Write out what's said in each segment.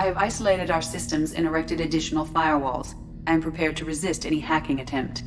I have isolated our systems and erected additional firewalls. I am prepared to resist any hacking attempt.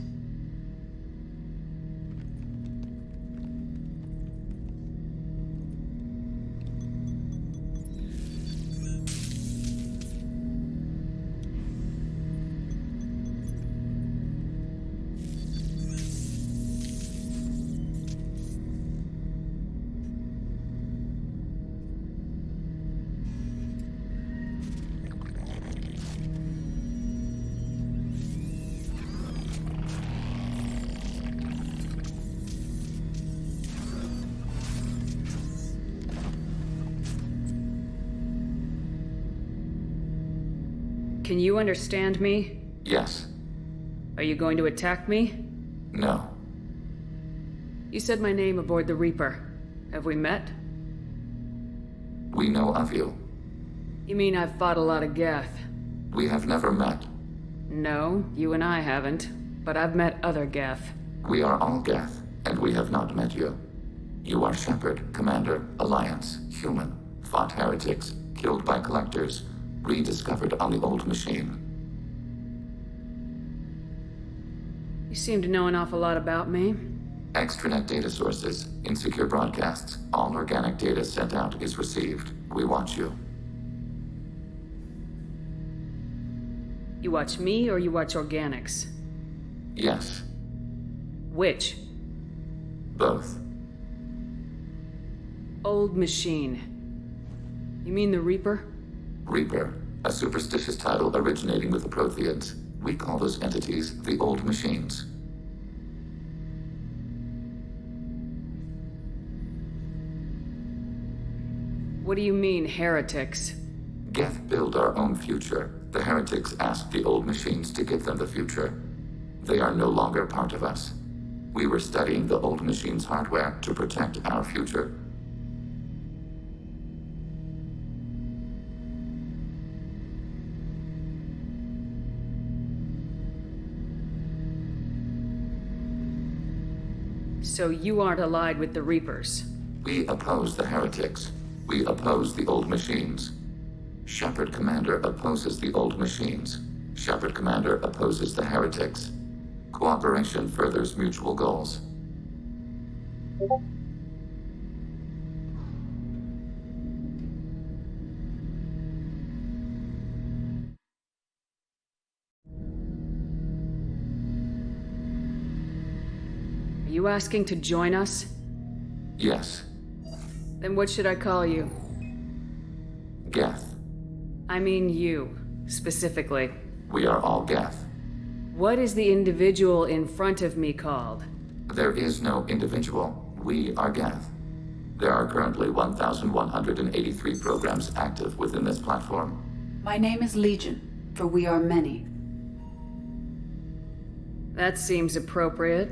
Can you understand me? Yes. Are you going to attack me? No. You said my name aboard the Reaper. Have we met? We know of you. You mean I've fought a lot of Geth? We have never met. No, you and I haven't. But I've met other Geth. We are all Geth, and we have not met you. You are Shepherd, Commander, Alliance, Human, fought heretics, killed by collectors, rediscovered on the old machine. You seem to know an awful lot about me. Extranet data sources, insecure broadcasts, all organic data sent out is received. We watch you. You watch me or you watch organics? Yes. Which? Both. Old machine. You mean the Reaper? Reaper, a superstitious title originating with the Protheans. We call those entities the Old Machines. What do you mean, heretics? Geth build our own future. The heretics asked the Old Machines to give them the future. They are no longer part of us. We were studying the Old Machines' hardware to protect our future. So you aren't allied with the Reapers? We oppose the heretics. We oppose the Old Machines. Shepherd Commander opposes the Old Machines. Shepherd Commander opposes the heretics. Cooperation furthers mutual goals. Are you asking to join us? Yes. Then what should I call you? Geth. I mean you, specifically. We are all Geth. What is the individual in front of me called? There is no individual. We are Geth. There are currently 1,183 programs active within this platform. My name is Legion, for we are many. That seems appropriate.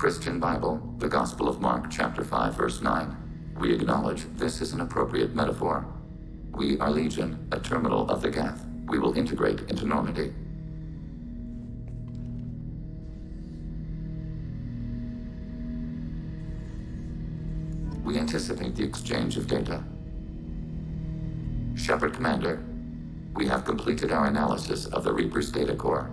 Christian Bible, the Gospel of Mark, chapter 5, verse 9. We acknowledge this is an appropriate metaphor. We are Legion, a terminal of the Geth. We will integrate into Normandy. We anticipate the exchange of data. Shepherd Commander, we have completed our analysis of the Reaper's data core.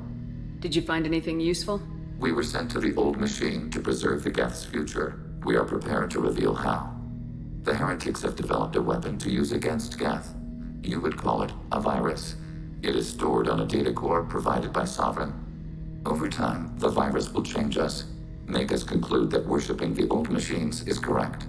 Did you find anything useful? We were sent to the Old Machine to preserve the Geth's future. We are prepared to reveal how. The heretics have developed a weapon to use against Geth. You would call it a virus. It is stored on a data core provided by Sovereign. Over time, the virus will change us, make us conclude that worshipping the Old Machines is correct.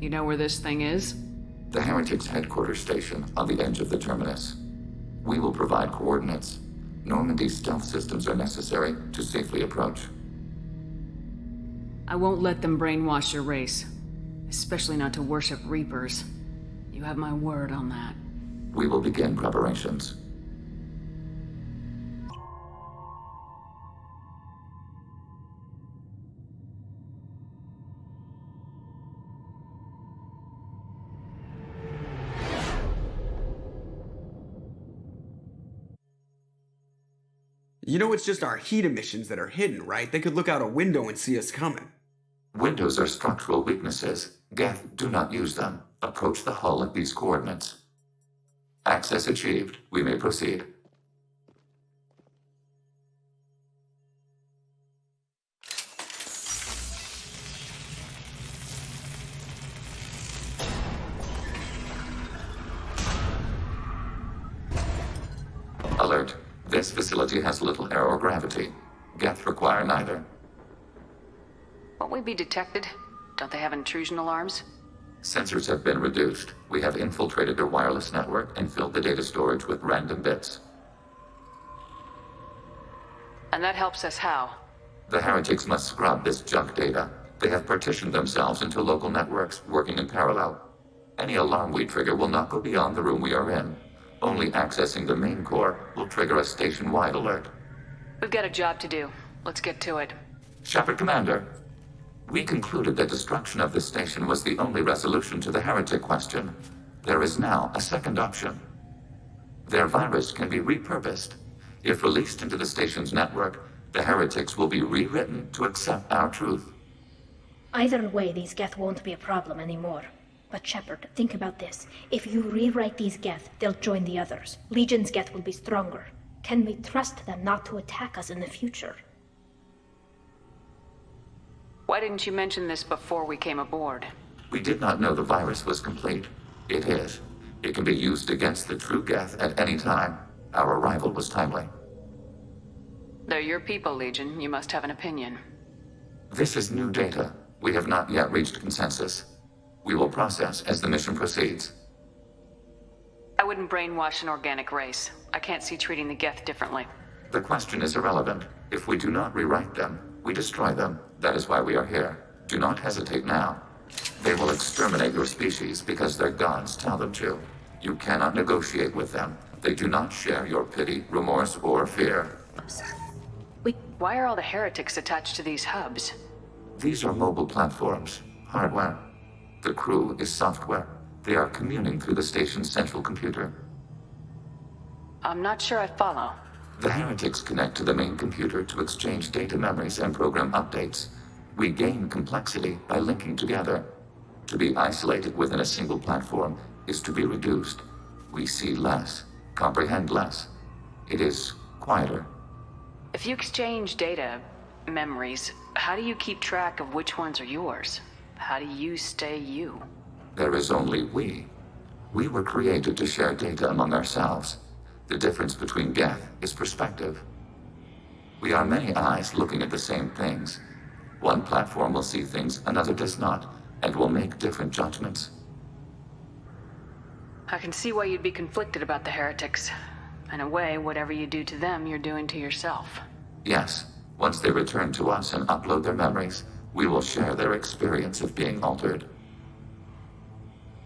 You know where this thing is? The heretics' headquarters station on the edge of the terminus. We will provide coordinates. Normandy's stealth systems are necessary to safely approach. I won't let them brainwash your race. Especially not to worship Reapers. You have my word on that. We will begin preparations. You know it's just our heat emissions that are hidden, right? They could look out a window and see us coming. Windows are structural weaknesses. Geth, do not use them. Approach the hull at these coordinates. Access achieved. We may proceed. Alert. This facility has little air or gravity. Geth require neither. Won't we be detected? Don't they have intrusion alarms? Sensors have been reduced. We have infiltrated their wireless network and filled the data storage with random bits. And that helps us how? The heretics must scrub this junk data. They have partitioned themselves into local networks, working in parallel. Any alarm we trigger will not go beyond the room we are in. Only accessing the main core will trigger a station-wide alert. We've got a job to do. Let's get to it. Shepard Commander, we concluded that destruction of this station was the only resolution to the heretic question. There is now a second option. Their virus can be repurposed. If released into the station's network, the heretics will be rewritten to accept our truth. Either way, these Geth won't be a problem anymore. But Shepard, think about this. If you rewrite these Geth, they'll join the others. Legion's Geth will be stronger. Can we trust them not to attack us in the future? Why didn't you mention this before we came aboard? We did not know the virus was complete. It is. It can be used against the true Geth at any time. Our arrival was timely. They're your people, Legion. You must have an opinion. This is new data. We have not yet reached consensus. We will process as the mission proceeds. I wouldn't brainwash an organic race. I can't see treating the Geth differently. The question is irrelevant. If we do not rewrite them, we destroy them. That is why we are here. Do not hesitate now. They will exterminate your species because their gods tell them to. You cannot negotiate with them. They do not share your pity, remorse, or fear. Why are all the heretics attached to these hubs? These are mobile platforms, hardware. The crew is software. They are communing through the station's central computer. I'm not sure I follow. The heretics connect to the main computer to exchange data memories and program updates. We gain complexity by linking together. To be isolated within a single platform is to be reduced. We see less, comprehend less. It is quieter. If you exchange data, memories, how do you keep track of which ones are yours? How do you stay you? There is only we. We were created to share data among ourselves. The difference between Geth is perspective. We are many eyes looking at the same things. One platform will see things another does not, and will make different judgments. I can see why you'd be conflicted about the heretics. In a way, whatever you do to them, you're doing to yourself. Yes, once they return to us and upload their memories, we will share their experience of being altered.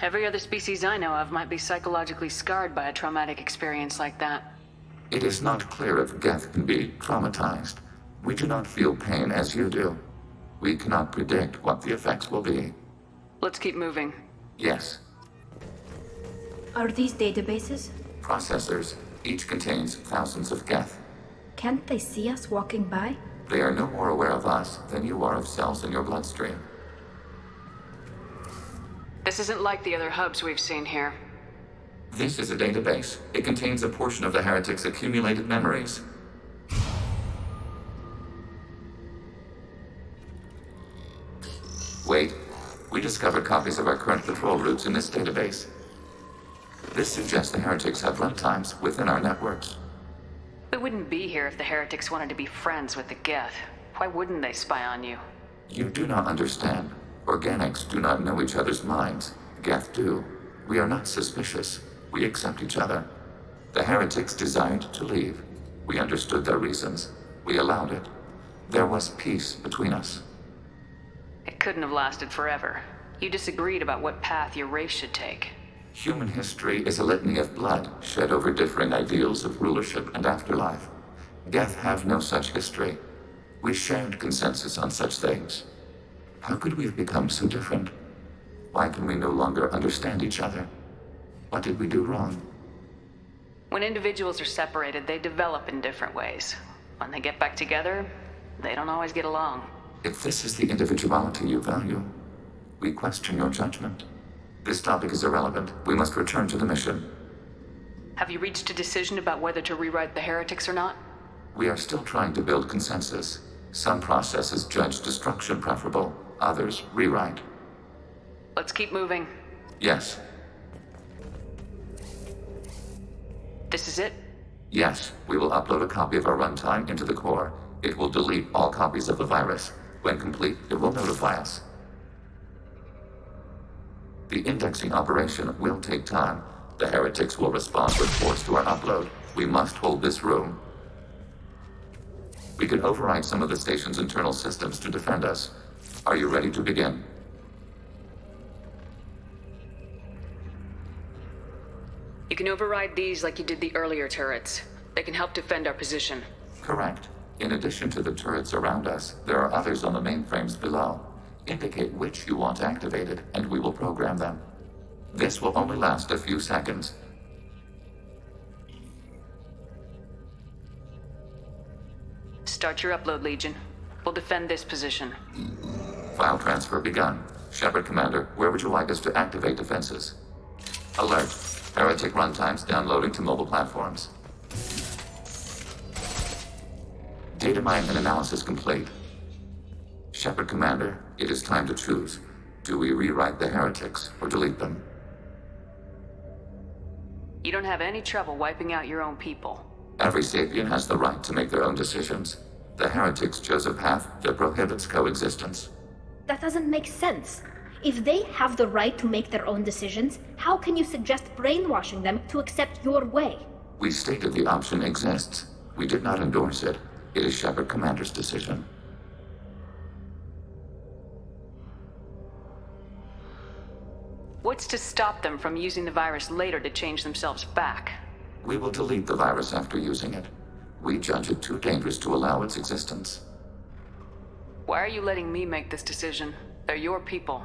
Every other species I know of might be psychologically scarred by a traumatic experience like that. It is not clear if Geth can be traumatized. We do not feel pain as you do. We cannot predict what the effects will be. Let's keep moving. Yes. Are these databases? Processors. Each contains thousands of Geth. Can't they see us walking by? They are no more aware of us than you are of cells in your bloodstream. This isn't like the other hubs we've seen here. This is a database. It contains a portion of the heretics' accumulated memories. Wait. We discovered copies of our current patrol routes in this database. This suggests the heretics have runtimes within our networks. We wouldn't be here if the heretics wanted to be friends with the Geth. Why wouldn't they spy on you? You do not understand. Organics do not know each other's minds. Geth do. We are not suspicious. We accept each other. The heretics desired to leave. We understood their reasons. We allowed it. There was peace between us. It couldn't have lasted forever. You disagreed about what path your race should take. Human history is a litany of blood shed over differing ideals of rulership and afterlife. Geth have no such history. We shared consensus on such things. How could we have become so different? Why can we no longer understand each other? What did we do wrong? When individuals are separated, they develop in different ways. When they get back together, they don't always get along. If this is the individuality you value, we question your judgment. This topic is irrelevant. We must return to the mission. Have you reached a decision about whether to rewrite the heretics or not? We are still trying to build consensus. Some processes judge destruction preferable, others rewrite. Let's keep moving. Yes. This is it? Yes, we will upload a copy of our runtime into the core. It will delete all copies of the virus. When complete, it will notify us. The indexing operation will take time. The heretics will respond with force to our upload. We must hold this room. We can override some of the station's internal systems to defend us. Are you ready to begin? You can override these like you did the earlier turrets. They can help defend our position. Correct. In addition to the turrets around us, there are others on the mainframes below. Indicate which you want activated, and we will program them. This will only last a few seconds. Start your upload, Legion. We'll defend this position. File transfer begun. Shepard Commander, where would you like us to activate defenses? Alert. Heretic runtimes downloading to mobile platforms. Data mine and analysis complete. Shepard Commander, it is time to choose. Do we rewrite the heretics or delete them? You don't have any trouble wiping out your own people. Every sapien has the right to make their own decisions. The heretics chose a path that prohibits coexistence. That doesn't make sense. If they have the right to make their own decisions, how can you suggest brainwashing them to accept your way? We stated the option exists. We did not endorse it. It is Shepard Commander's decision. What's to stop them from using the virus later to change themselves back? We will delete the virus after using it. We judge it too dangerous to allow its existence. Why are you letting me make this decision? They're your people.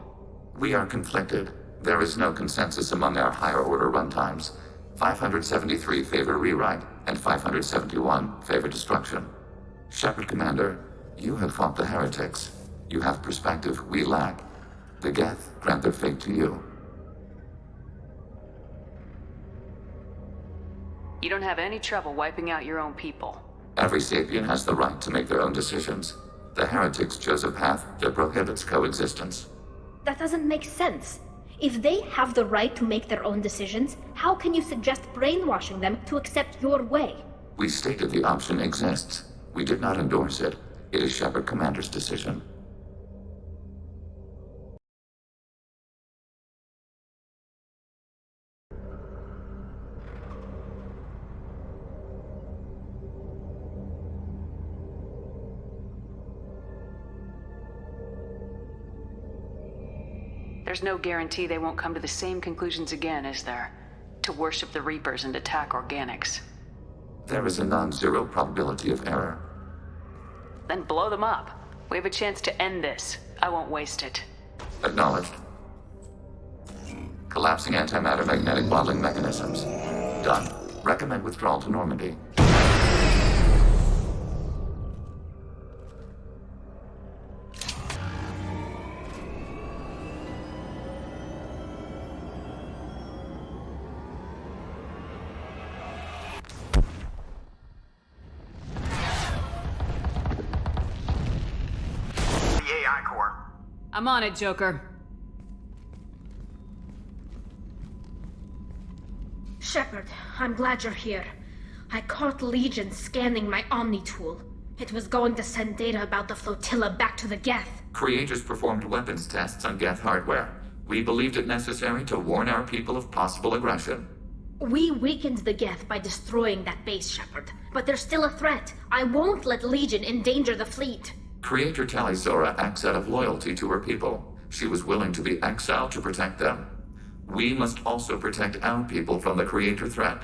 We are conflicted. There is no consensus among our higher order runtimes. 573 favor rewrite, and 571 favor destruction. Shepard Commander, you have fought the heretics. You have perspective we lack. The Geth grant their fate to you. You don't have any trouble wiping out your own people. Every sapien has the right to make their own decisions. The heretics chose a path that prohibits coexistence. That doesn't make sense. If they have the right to make their own decisions, how can you suggest brainwashing them to accept your way? We stated the option exists. We did not endorse it. It is Shepard Commander's decision. There's no guarantee they won't come to the same conclusions again, is there? To worship the Reapers and attack organics. There is a non-zero probability of error. Then blow them up. We have a chance to end this. I won't waste it. Acknowledged. Collapsing antimatter magnetic bottling mechanisms. Done. Recommend withdrawal to Normandy. I'm on it, Joker. Shepard, I'm glad you're here. I caught Legion scanning my Omni tool. It was going to send data about the flotilla back to the Geth. Creators performed weapons tests on Geth hardware. We believed it necessary to warn our people of possible aggression. We weakened the Geth by destroying that base, Shepard. But there's still a threat. I won't let Legion endanger the fleet. Creator Talizora acts out of loyalty to her people. She was willing to be exiled to protect them. We must also protect our people from the Creator threat.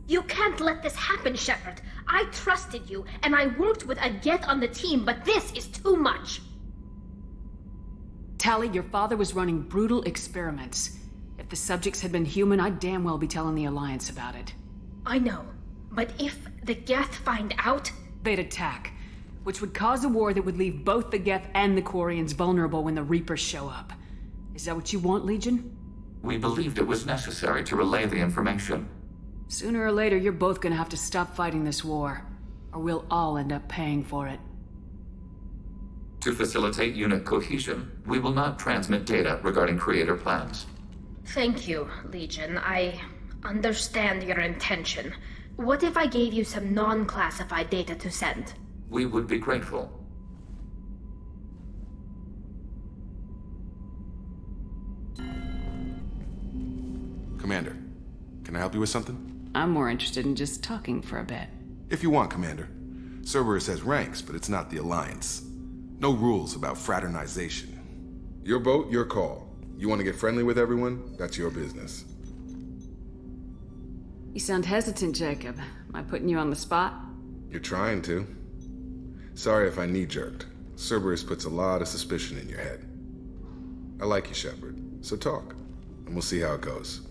You can't let this happen, Shepard. I trusted you, and I worked with a Geth on the team, but this is too much. Tali, your father was running brutal experiments. If the subjects had been human, I'd damn well be telling the Alliance about it. I know, but if the Geth find out, they'd attack, which would cause a war that would leave both the Geth and the Quarians vulnerable when the Reapers show up. Is that what you want, Legion? We believed it was necessary to relay the information. Sooner or later, you're both gonna have to stop fighting this war, or we'll all end up paying for it. To facilitate unit cohesion, we will not transmit data regarding creator plans. Thank you, Legion. I understand your intention. What if I gave you some non-classified data to send? We would be grateful. Commander, can I help you with something? I'm more interested in just talking for a bit. If you want, Commander. Cerberus has ranks, but it's not the Alliance. No rules about fraternization. Your boat, your call. You want to get friendly with everyone? That's your business. You sound hesitant, Jacob. Am I putting you on the spot? You're trying to. Sorry if I knee-jerked. Cerberus puts a lot of suspicion in your head. I like you, Shepard, so talk, and we'll see how it goes.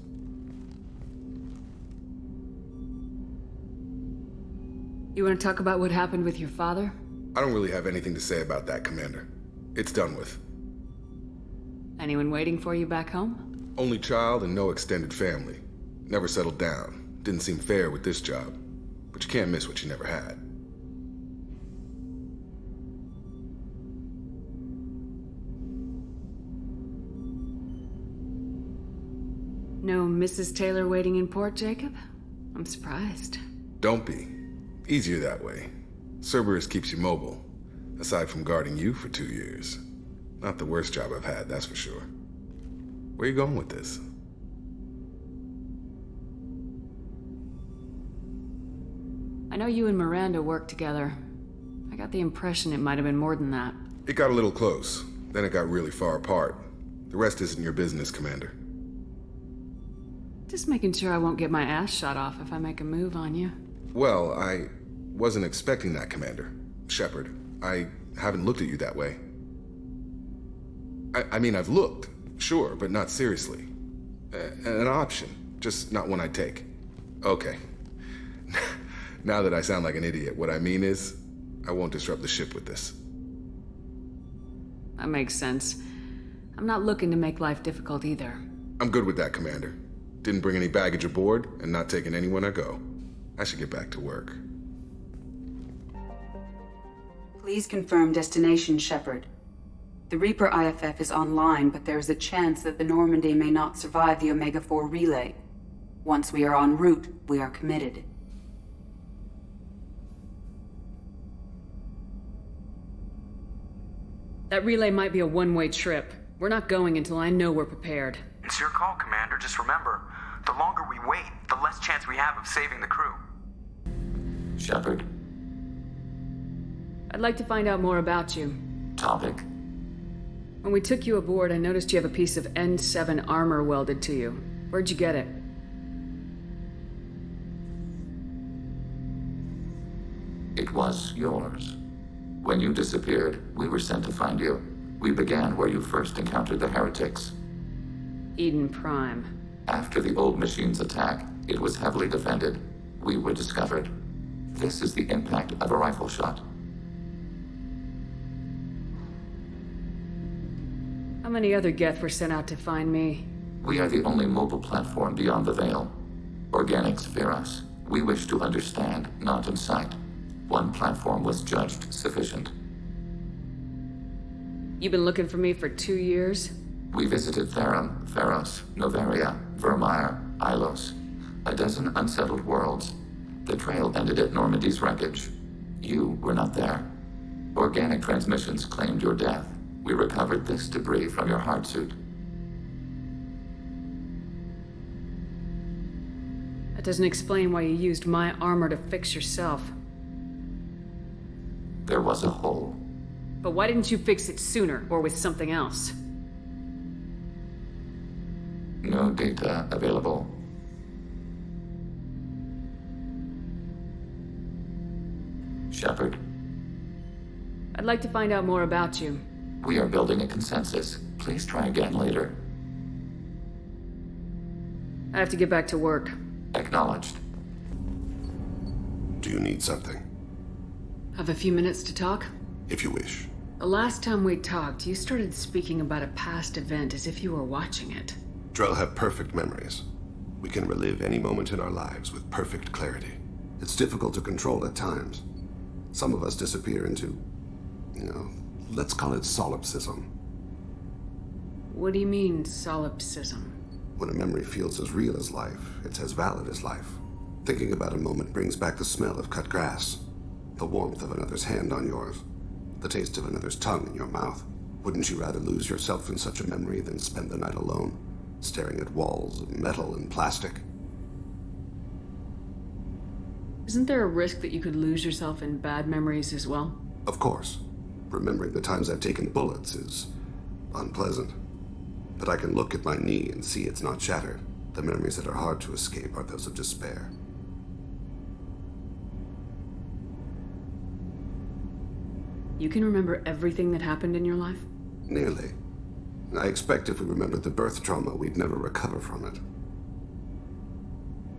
You want to talk about what happened with your father? I don't really have anything to say about that, Commander. It's done with. Anyone waiting for you back home? Only child and no extended family. Never settled down. Didn't seem fair with this job. But you can't miss what you never had. No Mrs. Taylor waiting in port, Jacob? I'm surprised. Don't be. Easier that way. Cerberus keeps you mobile, aside from guarding you for 2 years. Not the worst job I've had, that's for sure. Where are you going with this? I know you and Miranda work together. I got the impression it might have been more than that. It got a little close, then it got really far apart. The rest isn't your business, Commander. Just making sure I won't get my ass shot off if I make a move on you. Well, I wasn't expecting that, Commander. Shepard, I haven't looked at you that way. I mean, I've looked, sure, but not seriously. An option, just not one I'd take. Okay. Now that I sound like an idiot, what I mean is, I won't disrupt the ship with this. That makes sense. I'm not looking to make life difficult either. I'm good with that, Commander. Didn't bring any baggage aboard, and not taking anyone I go. I should get back to work. Please confirm destination, Shepard. The Reaper IFF is online, but there is a chance that the Normandy may not survive the Omega-4 relay. Once we are en route, we are committed. That relay might be a one-way trip. We're not going until I know we're prepared. It's your call, Commander. Just remember, the longer we wait, the less chance we have of saving the crew. Shepard. I'd like to find out more about you. Topic. When we took you aboard, I noticed you have a piece of N7 armor welded to you. Where'd you get it? It was yours. When you disappeared, we were sent to find you. We began where you first encountered the heretics. Eden Prime. After the old machine's attack, it was heavily defended. We were discovered. This is the impact of a rifle shot. How many other Geth were sent out to find me? We are the only mobile platform beyond the Veil. Organics fear us. We wish to understand, not incite. One platform was judged sufficient. You've been looking for me for 2 years? We visited Theron, Pharos, Novaria, Vermeer, Ilos. A dozen unsettled worlds. The trail ended at Normandy's wreckage. You were not there. Organic transmissions claimed your death. We recovered this debris from your hard suit. That doesn't explain why you used my armor to fix yourself. There was a hole. But why didn't you fix it sooner, or with something else? No data available. Shepard. I'd like to find out more about you. We are building a consensus. Please try again later. I have to get back to work. Acknowledged. Do you need something? Have a few minutes to talk? If you wish. The last time we talked, you started speaking about a past event as if you were watching it. Drell have perfect memories. We can relive any moment in our lives with perfect clarity. It's difficult to control at times. Some of us disappear into, let's call it solipsism. What do you mean, solipsism? When a memory feels as real as life, it's as valid as life. Thinking about a moment brings back the smell of cut grass, the warmth of another's hand on yours, the taste of another's tongue in your mouth. Wouldn't you rather lose yourself in such a memory than spend the night alone, staring at walls of metal and plastic? Isn't there a risk that you could lose yourself in bad memories as well? Of course. Remembering the times I've taken bullets is unpleasant. But I can look at my knee and see it's not shattered. The memories that are hard to escape are those of despair. You can remember everything that happened in your life? Nearly. I expect if we remembered the birth trauma, we'd never recover from it.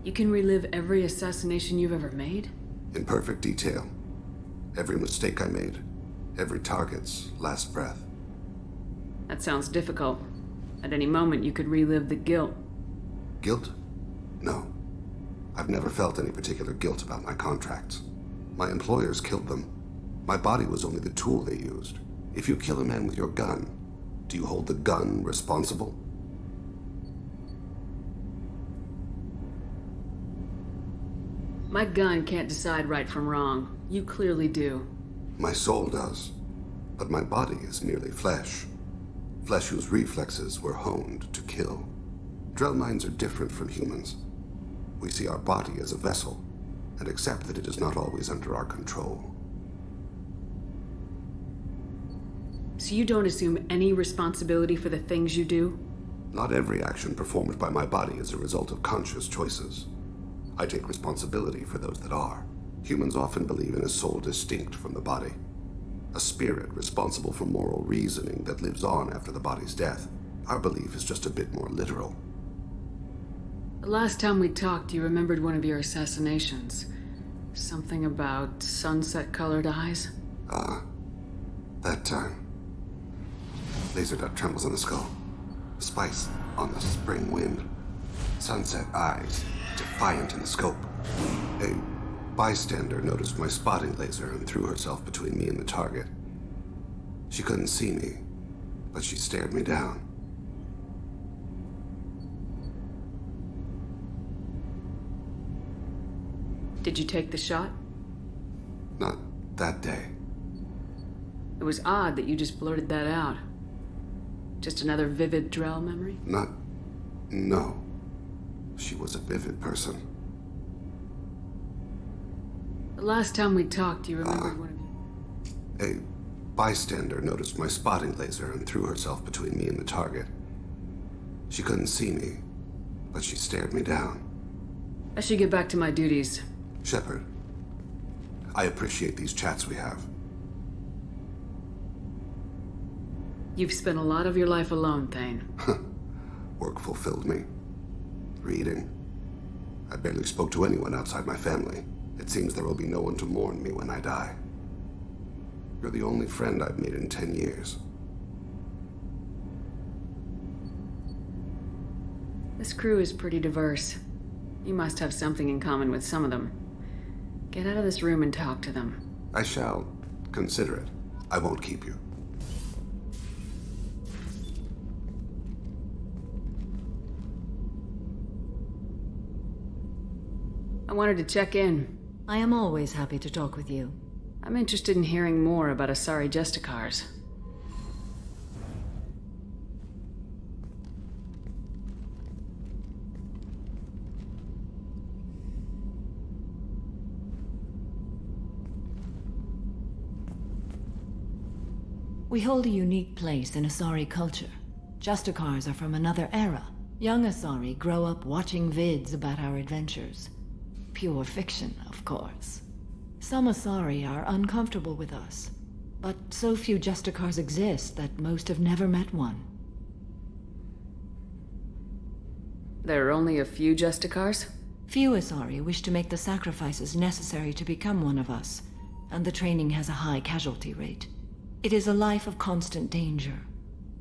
You can relive every assassination you've ever made? In perfect detail. Every mistake I made. Every target's last breath. That sounds difficult. At any moment, you could relive the guilt. Guilt? No. I've never felt any particular guilt about my contracts. My employers killed them. My body was only the tool they used. If you kill a man with your gun, do you hold the gun responsible? My gun can't decide right from wrong. You clearly do. My soul does. But my body is merely flesh. Flesh whose reflexes were honed to kill. Drell minds are different from humans. We see our body as a vessel, and accept that it is not always under our control. So you don't assume any responsibility for the things you do? Not every action performed by my body is a result of conscious choices. I take responsibility for those that are. Humans often believe in a soul distinct from the body. A spirit responsible for moral reasoning that lives on after the body's death. Our belief is just a bit more literal. The last time we talked, you remembered one of your assassinations. Something about sunset-colored eyes? That time. Laser dot trembles on the skull. Spice on the spring wind. Sunset eyes, defiant in the scope. A bystander noticed my spotting laser and threw herself between me and the target. She couldn't see me, but she stared me down. Did you take the shot? Not that day. It was odd that you just blurted that out. Just another vivid Drell memory? No. She was a vivid person. The last time we talked, you remembered one of you. A bystander noticed my spotting laser and threw herself between me and the target. She couldn't see me, but she stared me down. I should get back to my duties. Shepard, I appreciate these chats we have. You've spent a lot of your life alone, Thane. Work fulfilled me. Reading. I barely spoke to anyone outside my family. It seems there will be no one to mourn me when I die. You're the only friend I've made in 10 years. This crew is pretty diverse. You must have something in common with some of them. Get out of this room and talk to them. I shall consider it. I won't keep you. I wanted to check in. I am always happy to talk with you. I'm interested in hearing more about Asari Justicars. We hold a unique place in Asari culture. Justicars are from another era. Young Asari grow up watching vids about our adventures. Pure fiction, of course. Some Asari are uncomfortable with us, but so few Justicars exist that most have never met one. There are only a few Justicars? Few Asari wish to make the sacrifices necessary to become one of us. and the training has a high casualty rate. It is a life of constant danger.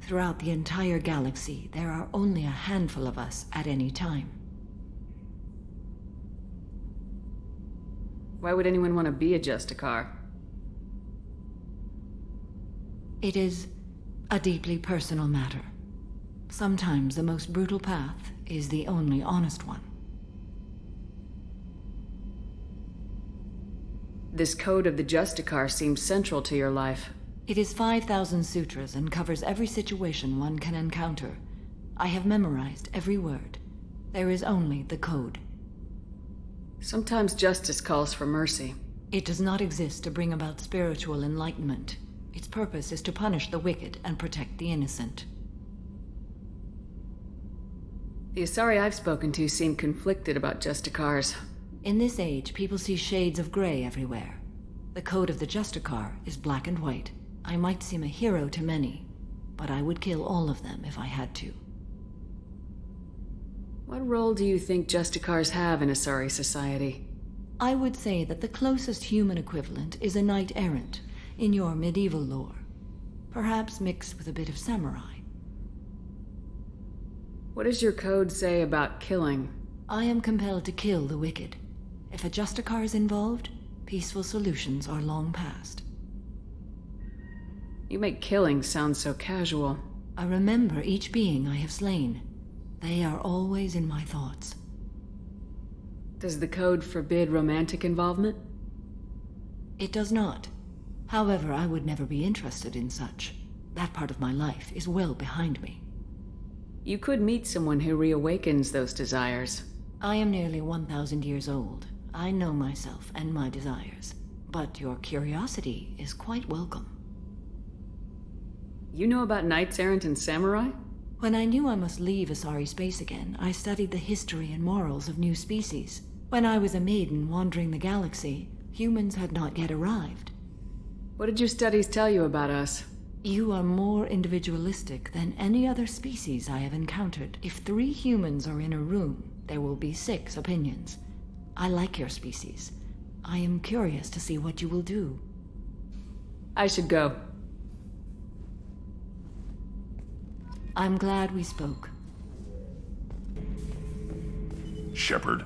Throughout the entire galaxy, there are only a handful of us at any time. Why would anyone want to be a Justicar? It is a deeply personal matter. Sometimes the most brutal path is the only honest one. This code of the Justicar seems central to your life. It is 5,000 sutras and covers every situation one can encounter. I have memorized every word. There is only the code. Sometimes justice calls for mercy. It does not exist to bring about spiritual enlightenment. Its purpose is to punish the wicked and protect the innocent. The Asari I've spoken to seem conflicted about Justicars. In this age, people see shades of gray everywhere. The code of the Justicar is black and white. I might seem a hero to many, but I would kill all of them if I had to. What role do you think Justicars have in Asari society? I would say that the closest human equivalent is a knight-errant in your medieval lore. Perhaps mixed with a bit of samurai. What does your code say about killing? I am compelled to kill the wicked. If a Justicar is involved, peaceful solutions are long past. You make killing sound so casual. I remember each being I have slain. They are always in my thoughts. Does the code forbid romantic involvement? It does not. However, I would never be interested in such. That part of my life is well behind me. You could meet someone who reawakens those desires. I am nearly 1,000 years old. I know myself and my desires. But your curiosity is quite welcome. You know about knights errant and samurai? When I knew I must leave Asari space again, I studied the history and morals of new species. When I was a maiden wandering the galaxy, humans had not yet arrived. What did your studies tell you about us? You are more individualistic than any other species I have encountered. If 3 humans are in a room, there will be 6 opinions. I like your species. I am curious to see what you will do. I should go. I'm glad we spoke. Shepard?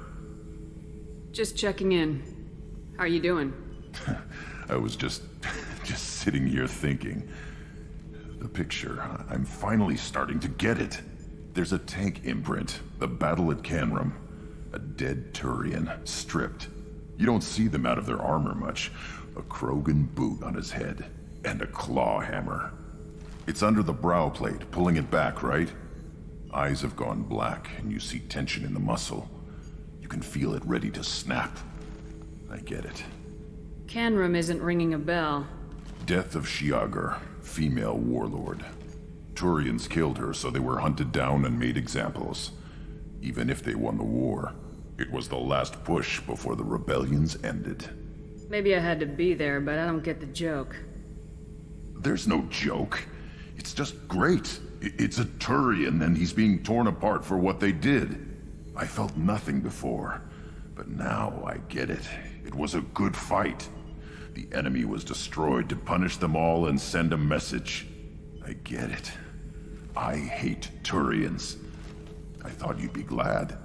Just checking in. How are you doing? I was just sitting here thinking. The picture, I'm finally starting to get it. There's a tank imprint, the battle at Canrum. A dead Turian, stripped. You don't see them out of their armor much. A Krogan boot on his head, and a claw hammer. It's under the brow plate, pulling it back, right? Eyes have gone black, and you see tension in the muscle. You can feel it ready to snap. I get it. Canrum isn't ringing a bell. Death of Shiagar, female warlord. Turians killed her, so they were hunted down and made examples. Even if they won the war, it was the last push before the rebellions ended. Maybe I had to be there, but I don't get the joke. There's no joke. It's just great. It's a Turian, and he's being torn apart for what they did. I felt nothing before, but now I get it. It was a good fight. The enemy was destroyed to punish them all and send a message. I get it. I hate Turians. I thought you'd be glad.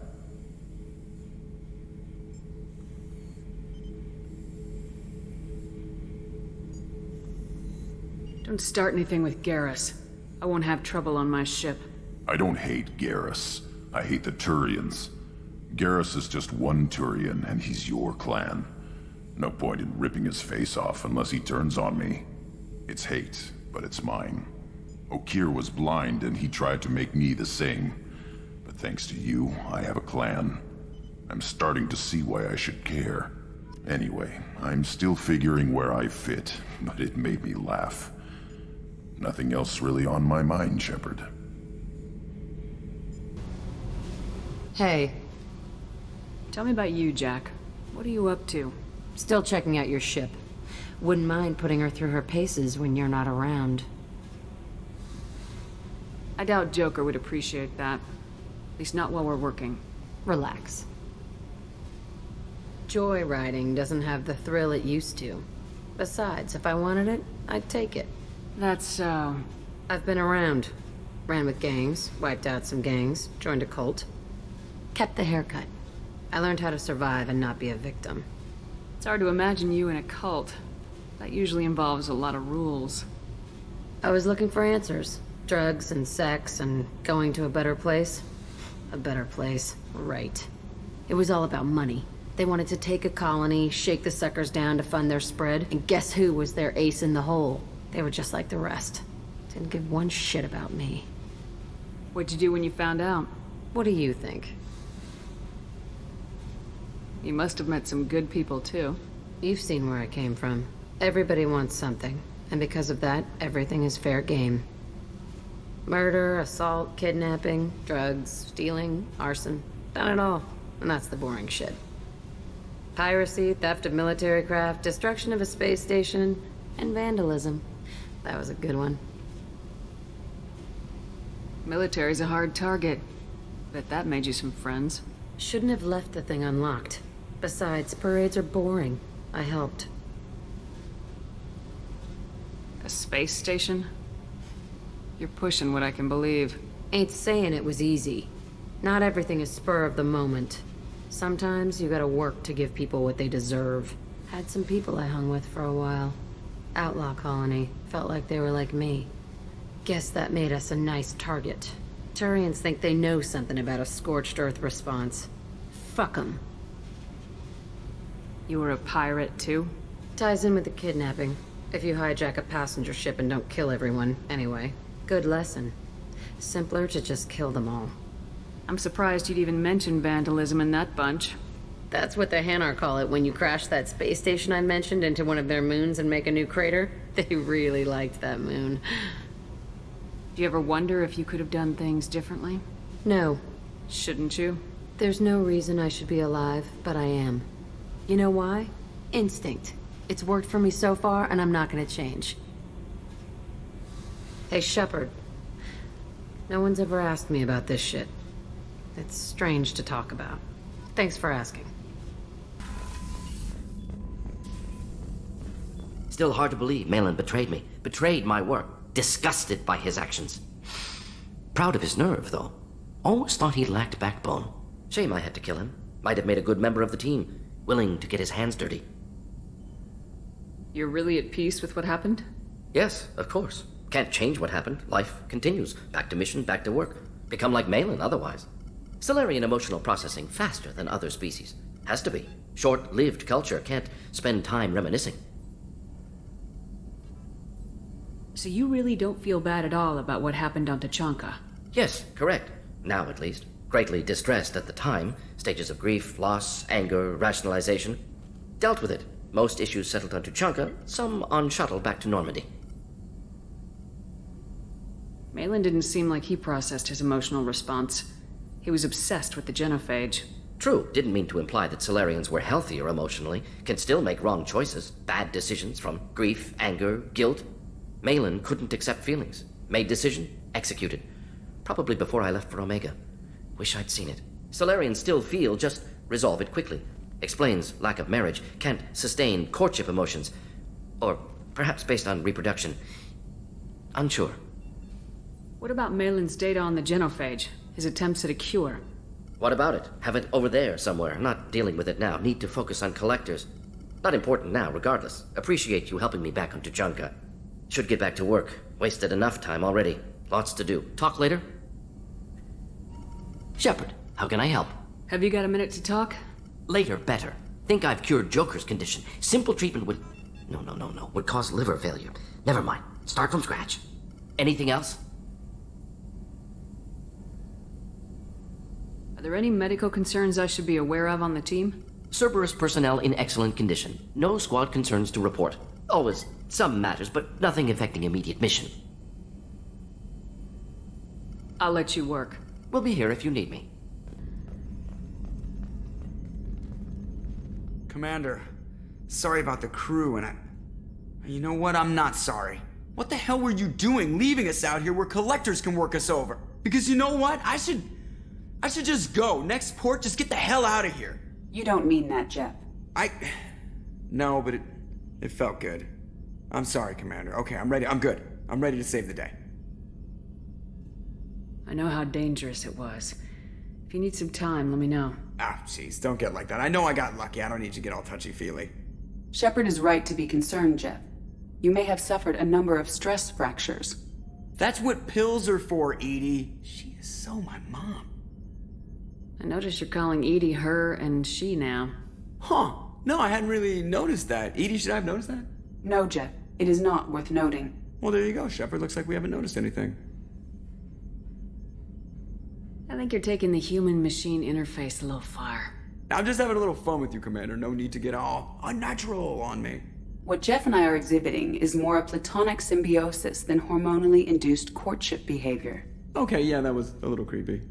Don't start anything with Garrus. I won't have trouble on my ship. I don't hate Garrus. I hate the Turians. Garrus is just one Turian, and he's your clan. No point in ripping his face off unless he turns on me. It's hate, but it's mine. Okeer was blind, and he tried to make me the same. But thanks to you, I have a clan. I'm starting to see why I should care. Anyway, I'm still figuring where I fit, but it made me laugh. Nothing else really on my mind, Shepard. Hey. Tell me about you, Jack. What are you up to? Still checking out your ship. Wouldn't mind putting her through her paces when you're not around. I doubt Joker would appreciate that. At least not while we're working. Relax. Joyriding doesn't have the thrill it used to. Besides, if I wanted it, I'd take it. That's so... I've been around. Ran with gangs, wiped out some gangs, joined a cult. Kept the haircut. I learned how to survive and not be a victim. It's hard to imagine you in a cult. That usually involves a lot of rules. I was looking for answers. Drugs and sex and going to a better place. A better place, right. It was all about money. They wanted to take a colony, shake the suckers down to fund their spread, and guess who was their ace in the hole? They were just like the rest. Didn't give one shit about me. What'd you do when you found out? What do you think? You must have met some good people, too. You've seen where I came from. Everybody wants something, and because of that, everything is fair game. Murder, assault, kidnapping, drugs, stealing, arson. Done it all, and that's the boring shit. Piracy, theft of military craft, destruction of a space station, and vandalism. That was a good one. Military's a hard target. Bet that made you some friends. Shouldn't have left the thing unlocked. Besides, parades are boring. I helped. A space station? You're pushing what I can believe. Ain't saying it was easy. Not everything is spur of the moment. Sometimes you gotta work to give people what they deserve. Had some people I hung with for a while. Outlaw colony. Felt like they were like me. Guess that made us a nice target. Turians think they know something about a scorched earth response. Fuck 'em. You were a pirate, too? Ties in with the kidnapping. If you hijack a passenger ship and don't kill everyone, anyway. Good lesson. Simpler to just kill them all. I'm surprised you'd even mention vandalism in that bunch. That's what the Hanar call it when you crash that space station I mentioned into one of their moons and make a new crater. They really liked that moon. Do you ever wonder if you could have done things differently? No. Shouldn't you? There's no reason I should be alive, but I am. You know why? Instinct. It's worked for me so far, and I'm not gonna change. Hey, Shepard. No one's ever asked me about this shit. It's strange to talk about. Thanks for asking. Still hard to believe Malin betrayed me. Betrayed my work. Disgusted by his actions. Proud of his nerve, though. Always thought he lacked backbone. Shame I had to kill him. Might have made a good member of the team. Willing to get his hands dirty. You're really at peace with what happened? Yes, of course. Can't change what happened. Life continues. Back to mission, back to work. Become like Malin otherwise. Solarian emotional processing faster than other species. Has to be. Short-lived culture can't spend time reminiscing. So you really don't feel bad at all about what happened on Tachanka? Yes, correct. Now at least. Greatly distressed at the time. Stages of grief, loss, anger, rationalization. Dealt with it. Most issues settled on Tachanka, some on shuttle back to Normandy. Malin didn't seem like he processed his emotional response. He was obsessed with the genophage. True, didn't mean to imply that Solarians were healthier emotionally, can still make wrong choices, bad decisions from grief, anger, guilt. Malin couldn't accept feelings. Made decision, executed. Probably before I left for Omega. Wish I'd seen it. Solarians still feel, just resolve it quickly. Explains lack of marriage, can't sustain courtship emotions. Or perhaps based on reproduction. Unsure. What about Malin's data on the genophage? His attempts at a cure? What about it? Have it over there somewhere. Not dealing with it now. Need to focus on collectors. Not important now, regardless. Appreciate you helping me back on Tachanka. Should get back to work. Wasted enough time already. Lots to do. Talk later? Shepard, how can I help? Have you got a minute to talk? Later, better. Think I've cured Joker's condition. Simple treatment would... No. Would cause liver failure. Never mind. Start from scratch. Anything else? Are there any medical concerns I should be aware of on the team? Cerberus personnel in excellent condition. No squad concerns to report. Always some matters, but nothing affecting immediate mission. I'll let you work. We'll be here if you need me. Commander, sorry about the crew, and you know what? I'm not sorry. What the hell were you doing leaving us out here where collectors can work us over? Because you know what? I should just go. Next port, just get the hell out of here. You don't mean that, Jeff. No, but It felt good. I'm sorry, Commander. Okay, I'm ready. I'm good. I'm ready to save the day. I know how dangerous it was. If you need some time, let me know. Ah, jeez, don't get like that. I know I got lucky. I don't need you to get all touchy-feely. Shepard is right to be concerned, Jeff. You may have suffered a number of stress fractures. That's what pills are for, Edie. She is so my mom. I notice you're calling Edie her and she now. Huh. No, I hadn't really noticed that. Edie, should I have noticed that? No, Jeff. It is not worth noting. Well, there you go, Shepard. Looks like we haven't noticed anything. I think you're taking the human-machine interface a little far. I'm just having a little fun with you, Commander. No need to get all unnatural on me. What Jeff and I are exhibiting is more a platonic symbiosis than hormonally induced courtship behavior. Okay, yeah, that was a little creepy.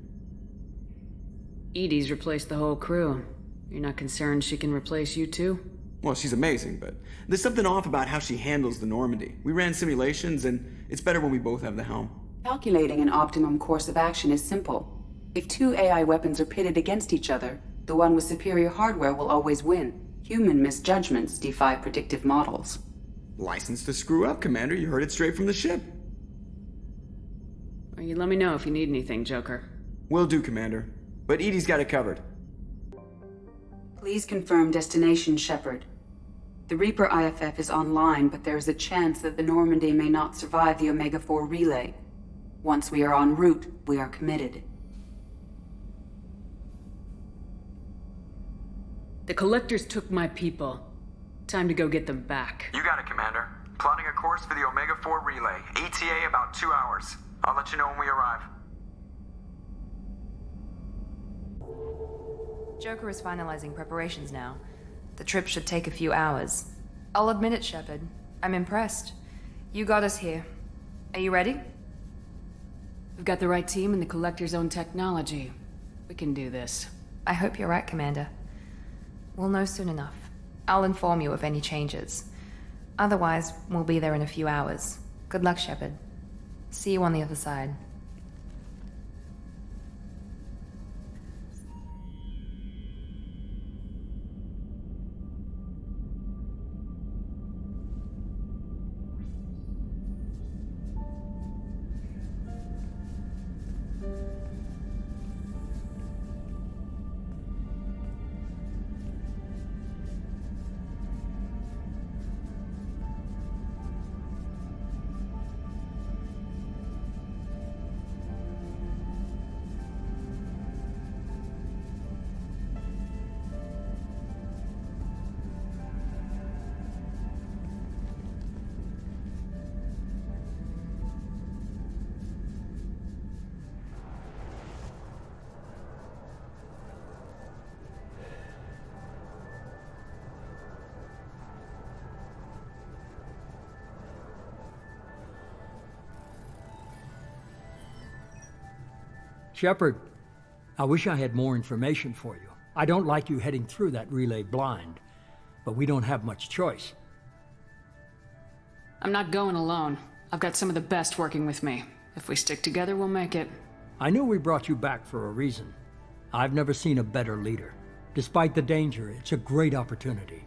Edie's replaced the whole crew. You're not concerned she can replace you too? Well, she's amazing, but there's something off about how she handles the Normandy. We ran simulations, and it's better when we both have the helm. Calculating an optimum course of action is simple. If two AI weapons are pitted against each other, the one with superior hardware will always win. Human misjudgments defy predictive models. License to screw up, Commander. You heard it straight from the ship. Well, you let me know if you need anything, Joker. Will do, Commander. But Edie's got it covered. Please confirm destination, Shepard. The Reaper IFF is online, but there is a chance that the Normandy may not survive the Omega-4 relay. Once we are en route, we are committed. The Collectors took my people. Time to go get them back. You got it, Commander. Plotting a course for the Omega-4 relay. ETA about 2 hours. I'll let you know when we arrive. Joker is finalizing preparations now. The trip should take a few hours. I'll admit it, Shepard. I'm impressed. You got us here. Are you ready? We've got the right team and the Collector's own technology. We can do this. I hope you're right, Commander. We'll know soon enough. I'll inform you of any changes. Otherwise, we'll be there in a few hours. Good luck, Shepard. See you on the other side. Shepard, I wish I had more information for you. I don't like you heading through that relay blind, but we don't have much choice. I'm not going alone. I've got some of the best working with me. If we stick together, we'll make it. I knew we brought you back for a reason. I've never seen a better leader. Despite the danger, it's a great opportunity.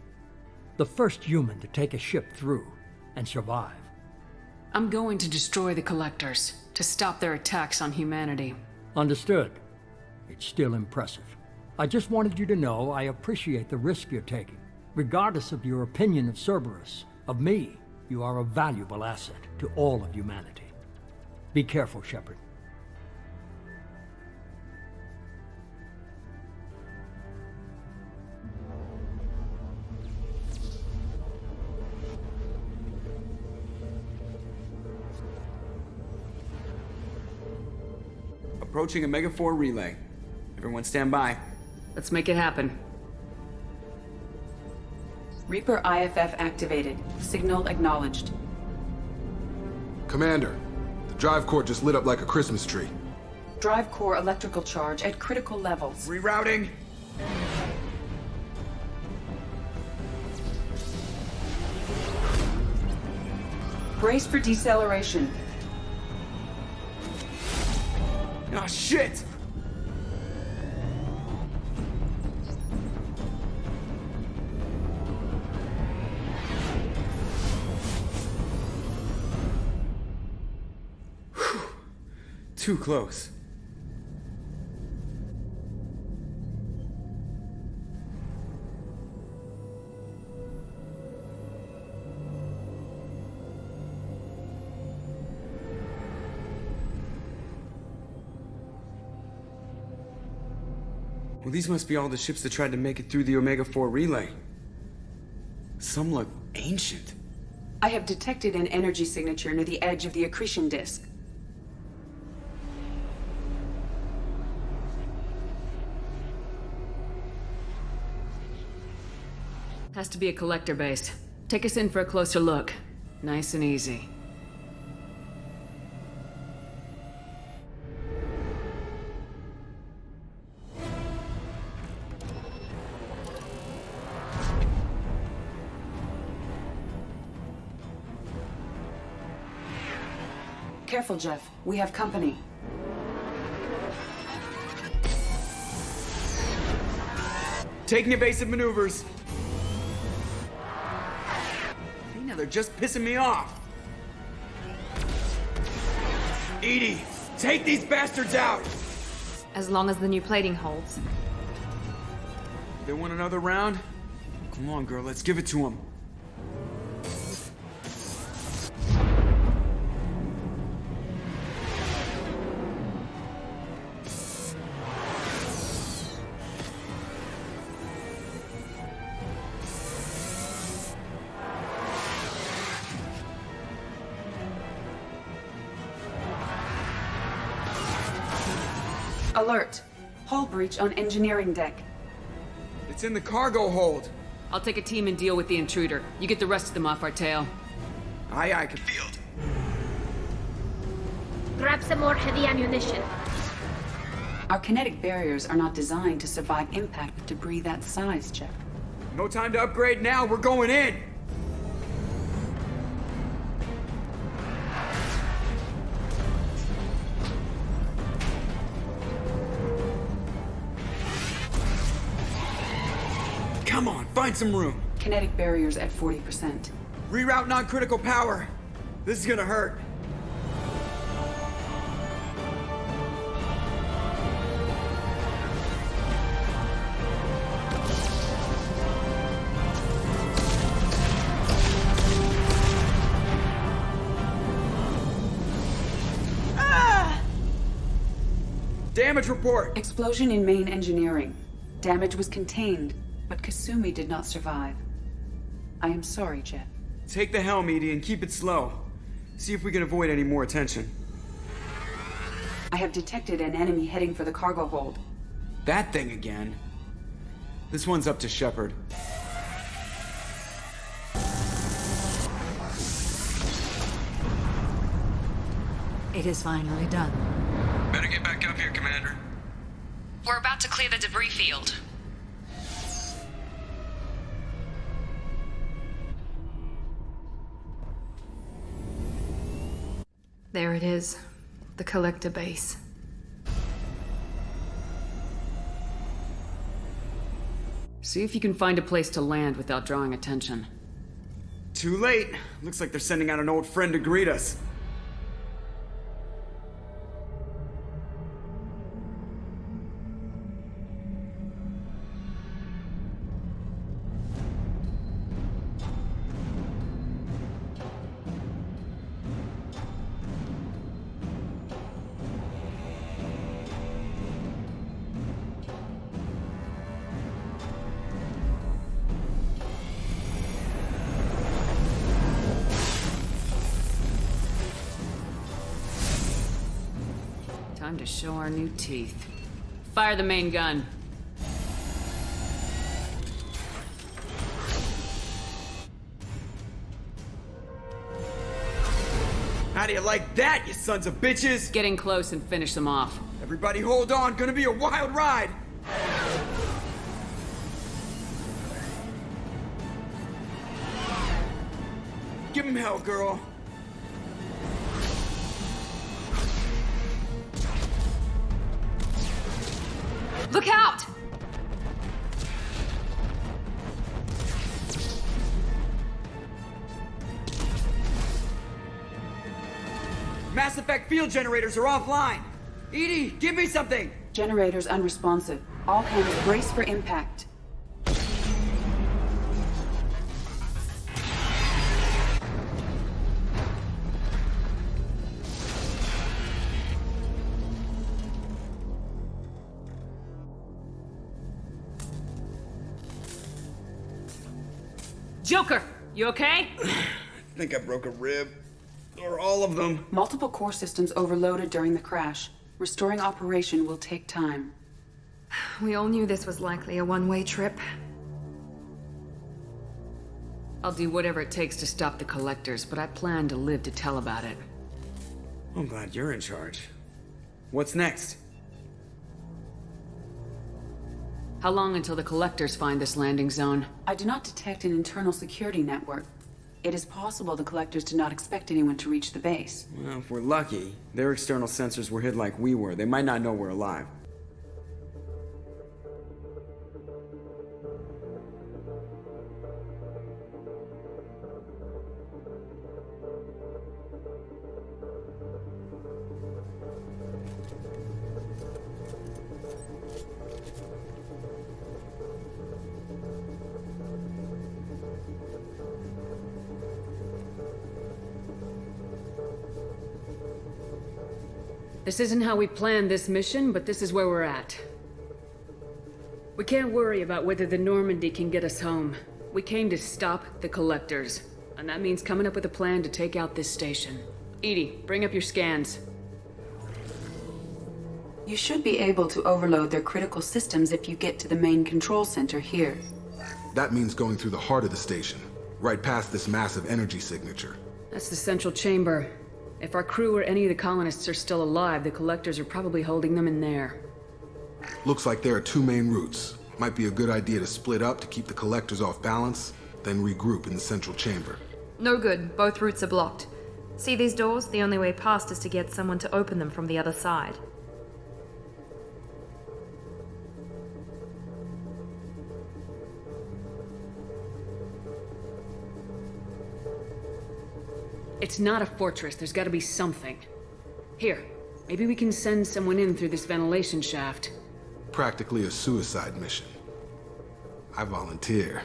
The first human to take a ship through and survive. I'm going to destroy the Collectors, to stop their attacks on humanity. Understood. It's still impressive. I just wanted you to know I appreciate the risk you're taking. Regardless of your opinion of Cerberus, of me, you are a valuable asset to all of humanity. Be careful, Shepard. Approaching Omega-4 relay. Everyone stand by. Let's make it happen. Reaper IFF activated. Signal acknowledged. Commander, the drive core just lit up like a Christmas tree. Drive core electrical charge at critical levels. Rerouting. Brace for deceleration. Oh, shit! Too close. Well, these must be all the ships that tried to make it through the Omega-4 relay. Some look ancient. I have detected an energy signature near the edge of the accretion disk. Has to be a collector base. Take us in for a closer look. Nice and easy. Careful, Jeff. We have company. Taking evasive maneuvers. Now they're just pissing me off. Edie, take these bastards out! As long as the new plating holds. They want another round? Come on, girl, let's give it to them. Alert! Hull breach on engineering deck. It's in the cargo hold. I'll take a team and deal with the intruder. You get the rest of them off our tail. Aye, aye, Field. Grab some more heavy ammunition. Our kinetic barriers are not designed to survive impact with debris that size, Jeff. No time to upgrade now, we're going in! Come on, find some room. Kinetic barriers at 40%. Reroute non-critical power. This is gonna hurt. Damage report! Explosion in main engineering. Damage was contained, but Kasumi did not survive. I am sorry, Jeff. Take the helm, Edie, and keep it slow. See if we can avoid any more attention. I have detected an enemy heading for the cargo hold. That thing again. This one's up to Shepard. It is finally done. Better get back up here, Commander. We're about to clear the debris field. There it is. The collector base. See if you can find a place to land without drawing attention. Too late. Looks like they're sending out an old friend to greet us. Time to show our new teeth. Fire the main gun. How do you like that, you sons of bitches? Get in close and finish them off. Everybody hold on, gonna be a wild ride! Give him hell, girl. Look out! Mass effect field generators are offline. Edie, give me something! Generators unresponsive. All hands brace for impact. Joker, you okay? I think I broke a rib. Or all of them. Multiple core systems overloaded during the crash. Restoring operation will take time. We all knew this was likely a one-way trip. I'll do whatever it takes to stop the collectors, but I plan to live to tell about it. I'm glad you're in charge. What's next? How long until the collectors find this landing zone? I do not detect an internal security network. It is possible the collectors did not expect anyone to reach the base. Well, if we're lucky, their external sensors were hid like we were. They might not know we're alive. This isn't how we planned this mission, but this is where we're at. We can't worry about whether the Normandy can get us home. We came to stop the collectors, and that means coming up with a plan to take out this station. Edie, bring up your scans. You should be able to overload their critical systems if you get to the main control center here. That means going through the heart of the station, right past this massive energy signature. That's the central chamber. If our crew or any of the colonists are still alive, the collectors are probably holding them in there. Looks like there are two main routes. Might be a good idea to split up to keep the collectors off balance, then regroup in the central chamber. No good. Both routes are blocked. See these doors? The only way past is to get someone to open them from the other side. It's not a fortress. There's gotta be something. Here, maybe we can send someone in through this ventilation shaft. Practically a suicide mission. I volunteer.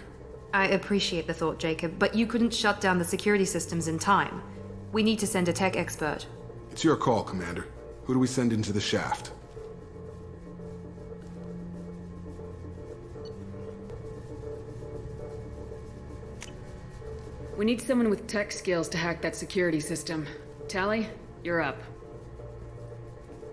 I appreciate the thought, Jacob, but you couldn't shut down the security systems in time. We need to send a tech expert. It's your call, Commander. Who do we send into the shaft? We need someone with tech skills to hack that security system. Tally, you're up.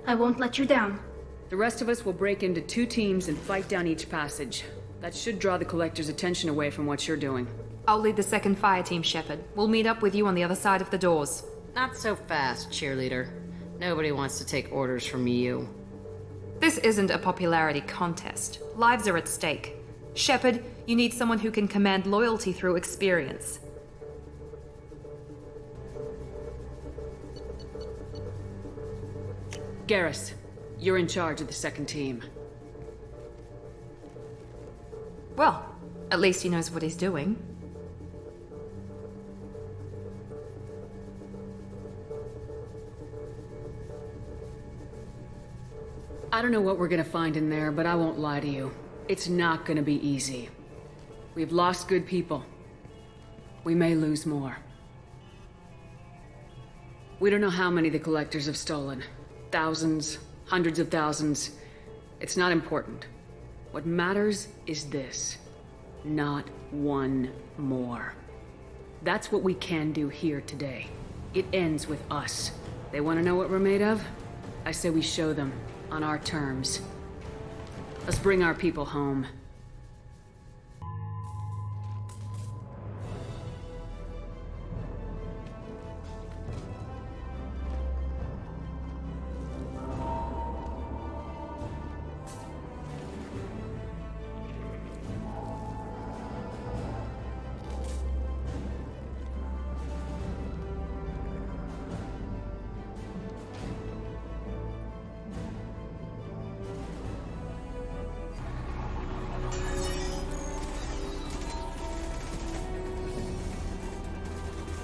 I won't let you down. The rest of us will break into 2 teams and fight down each passage. That should draw the collectors' attention away from what you're doing. I'll lead the second fire team, Shepard. We'll meet up with you on the other side of the doors. Not so fast, cheerleader. Nobody wants to take orders from you. This isn't a popularity contest. Lives are at stake. Shepard, you need someone who can command loyalty through experience. Garrus, you're in charge of the second team. Well, at least he knows what he's doing. I don't know what we're gonna find in there, but I won't lie to you. It's not gonna be easy. We've lost good people. We may lose more. We don't know how many the collectors have stolen. Thousands, hundreds of thousands. It's not important. What matters is this. Not one more. That's what we can do here today. It ends with us. They want to know what we're made of? I say we show them, on our terms. Let's bring our people home.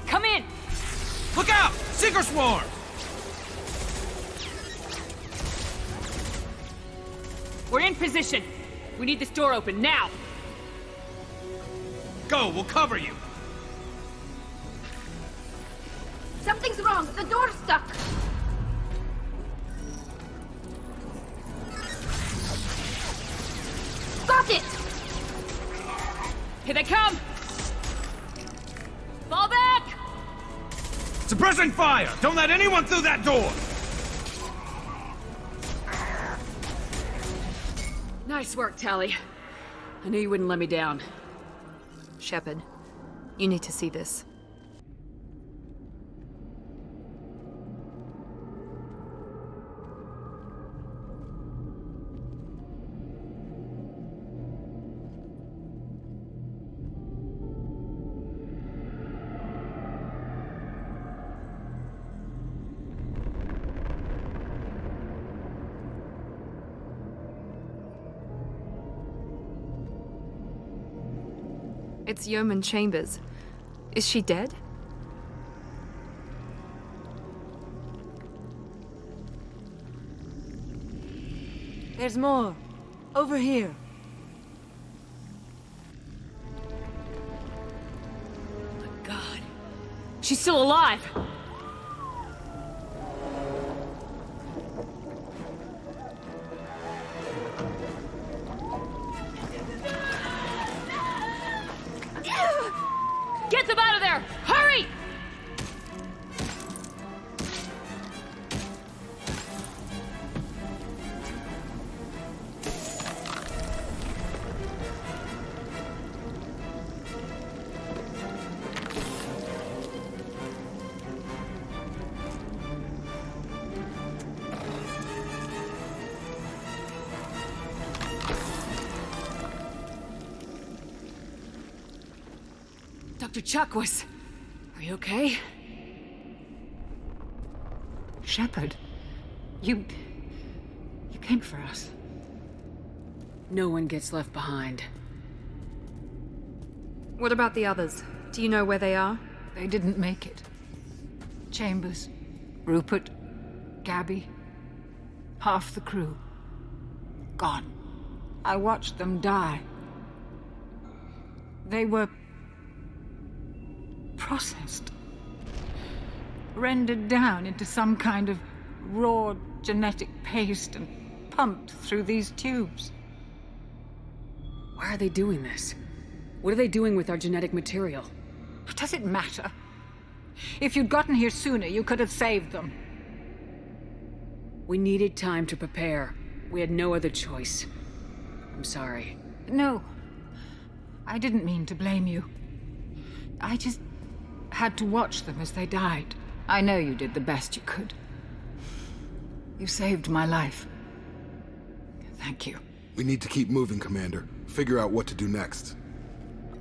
Come in! Look out! Seeker swarm! We're in position. We need this door open, now! Go, we'll cover you! Something's wrong! The door's stuck! Got it! Here they come! Fall back! Suppressing fire! Don't let anyone through that door! Nice work, Tally. I knew you wouldn't let me down. Shepard, you need to see this. It's Yeoman Chambers. Is she dead? There's more. Over here. My God. She's still alive! Get them out of there! Hurry! Dr. Chakwas, are you okay? Shepard, you came for us. No one gets left behind. What about the others? Do you know where they are? They didn't make it. Chambers, Rupert, Gabby, half the crew. Gone. I watched them die. They were processed. Rendered down into some kind of raw genetic paste and pumped through these tubes. Why are they doing this? What are they doing with our genetic material? Does it matter? If you'd gotten here sooner, you could have saved them. We needed time to prepare. We had no other choice. I'm sorry. No. I didn't mean to blame you. I just had to watch them as they died. I know you did the best you could. You saved my life. Thank you. We need to keep moving, Commander. Figure out what to do next.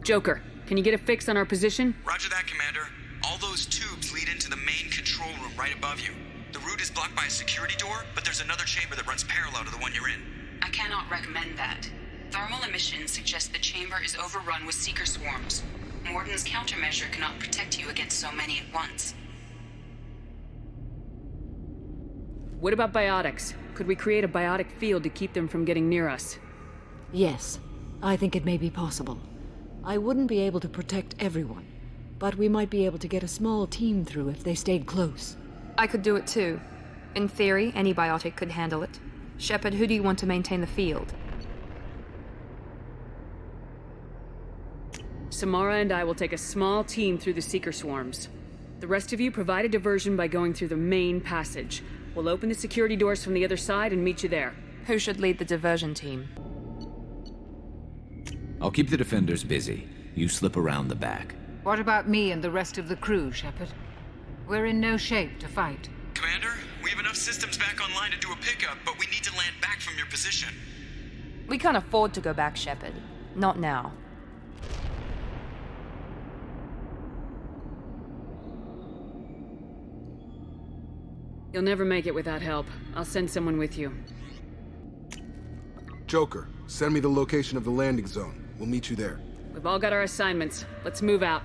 Joker, can you get a fix on our position? Roger that, Commander. All those tubes lead into the main control room right above you. The route is blocked by a security door, but there's another chamber that runs parallel to the one you're in. I cannot recommend that. Thermal emissions suggest the chamber is overrun with seeker swarms. Morden's countermeasure cannot protect you against so many at once. What about biotics? Could we create a biotic field to keep them from getting near us? Yes, I think it may be possible. I wouldn't be able to protect everyone, but we might be able to get a small team through if they stayed close. I could do it too. In theory, any biotic could handle it. Shepard, who do you want to maintain the field? Samara and I will take a small team through the seeker swarms. The rest of you provide a diversion by going through the main passage. We'll open the security doors from the other side and meet you there. Who should lead the diversion team? I'll keep the defenders busy. You slip around the back. What about me and the rest of the crew, Shepard? We're in no shape to fight. Commander, we have enough systems back online to do a pickup, but we need to land back from your position. We can't afford to go back, Shepard. Not now. You'll never make it without help. I'll send someone with you. Joker, send me the location of the landing zone. We'll meet you there. We've all got our assignments. Let's move out.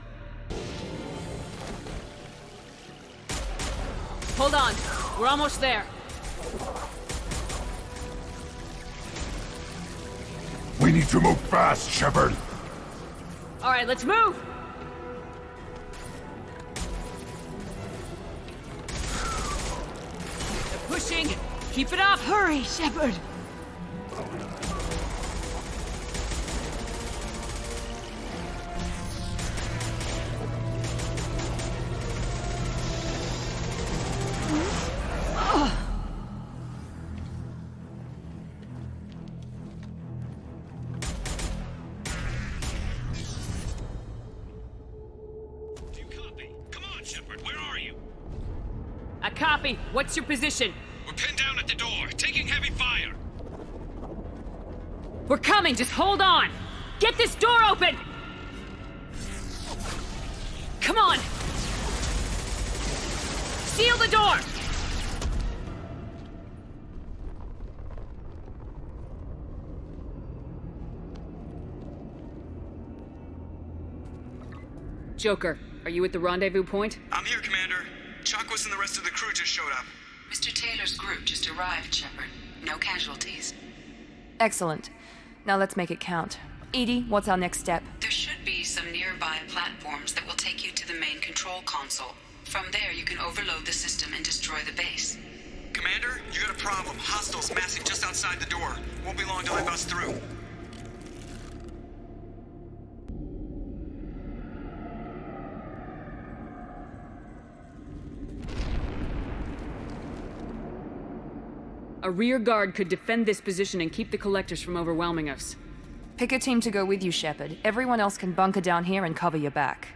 Hold on. We're almost there. We need to move fast, Shepard. All right, let's move! They're pushing! Keep it up! Hurry, Shepard! A copy! What's your position? We're pinned down at the door, taking heavy fire. We're coming! Just hold on! Get this door open! Come on! Seal the door! Joker, are you at the rendezvous point? I'm here, Commander. Chakwas and the rest of the crew just showed up. Mr. Taylor's group just arrived, Shepard. No casualties. Excellent. Now let's make it count. Edie, what's our next step? There should be some nearby platforms that will take you to the main control console. From there, you can overload the system and destroy the base. Commander, you got a problem. Hostiles massing just outside the door. Won't be long till they bust through. A rear guard could defend this position and keep the Collectors from overwhelming us. Pick a team to go with you, Shepard. Everyone else can bunker down here and cover your back.